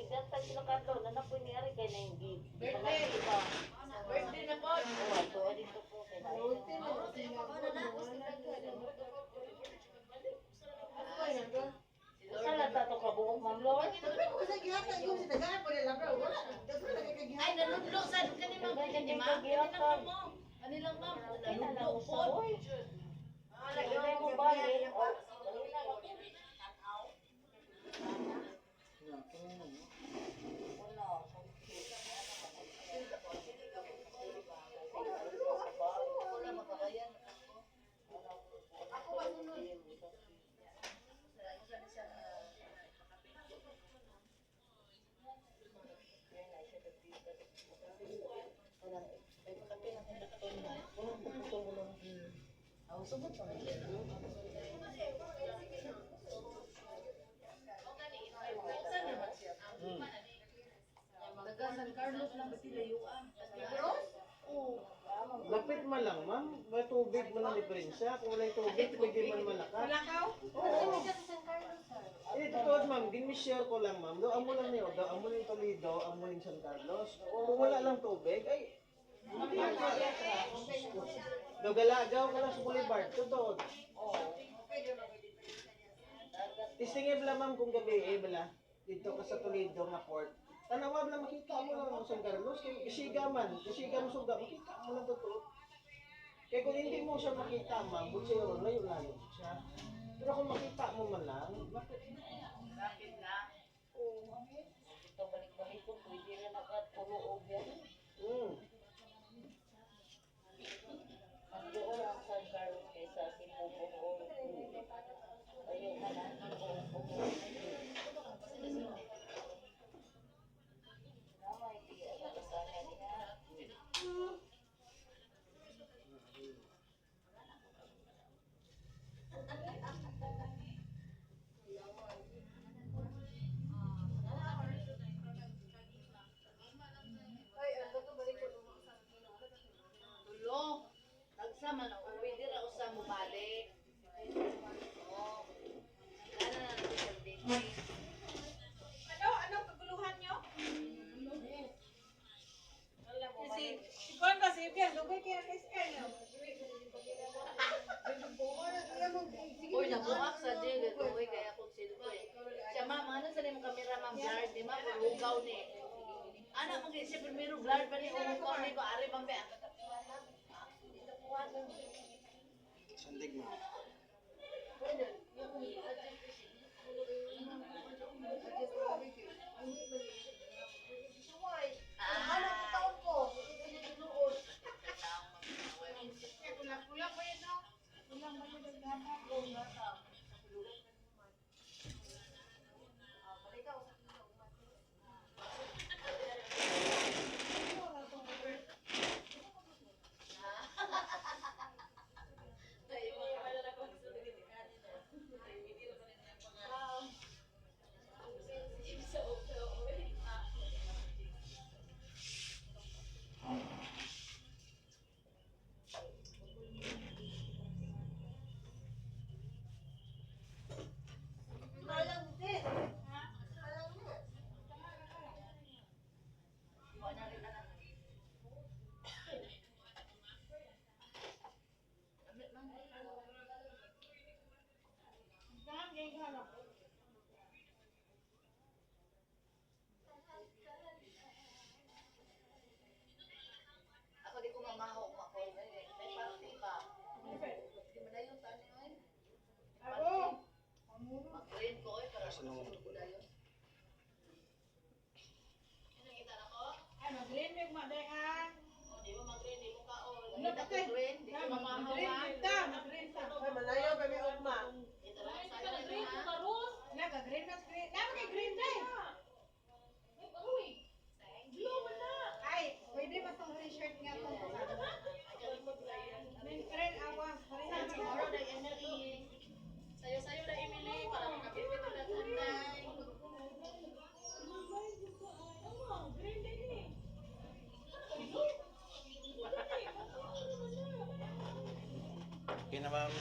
Gantag sila kadto na na po niari kay na yung gig. Birthday. Birthday na po. Oh, to dito po kay na. Sala ta to ka buok Ma'am Lord. Ay, nanudlo sa kanila mo. Kanilang ma'am. Nanudlo po. Lagay mo balik. Taga San Carlos lang ba sila yung Lapit man lang, ma'am. May tubig man ang diferensya. Kung wala tubig, pwede man malakas. Malakaw? Oo. Eh, totoo, ma'am. Gini-share ko lang, ma'am. Do amo lang niyo. Do amo ng Toledo, amo ng San Carlos. Kung wala lang tubig, ay... Do galagaw ka lang sa Boulevard. Totoo. Tistingin lang, ma'am, kung gabi, bala. Dito ka sa Toledo nga port. Tanawa lang makita mo lang San Carlos. Kasiga man. Kasiga mo suga. Makita mo lang totoo. Kaya kung hindi mo siya makita, ma'am, buti yun, layo-layo siya. Pero kung makita mo man lang, bakit? Bakit na? Ito balik-balik po pwede na nakatulo og yan. Ang doon ang San Carlos kaysa si Pupuhol. Ayaw man ang Pupuhol. Namay tiya na kasana niya. Tulo. Nagsama na. Uwi din ako sa mubalik. Oo. Ano na natin sa baby. Anong kaguluhan nyo? Alam mo man. Si Juan ba si Ibian? Lugay kaya kay Sky na. Uy, nabuhak sa jail. Uy, kaya kung sino ko eh. Siya ma'am, ano sa rin kamera ma'am? Blurred, di ma'am? Hugaw ni. Anak mo siya primero blurred pa ni. Hugaw ni ko. Ari bang ba? Sandig mo. Ako di ko mamaho. May party pa. Di mo na yung tanin oy. Mag-green ko oy. Para sa mga dayon. Ano kita na ko? Ay, mag-green yung madayan. Di mo mag-green, di mo kaon. Ano Hindi ba na tayo? green, di ko mamahaw. Mag-green ta, mag-green ta. Malayo ba may ugma? Ito lang sa green ha. Naka-green mas green. Lama kay green day. Ay, pwede ba itong t-shirt nga ito? Green awa. Tomorrow na Emily. Sayo-sayo na Emily para makabibit na tunay. Green day ni. Okay na, ma'am.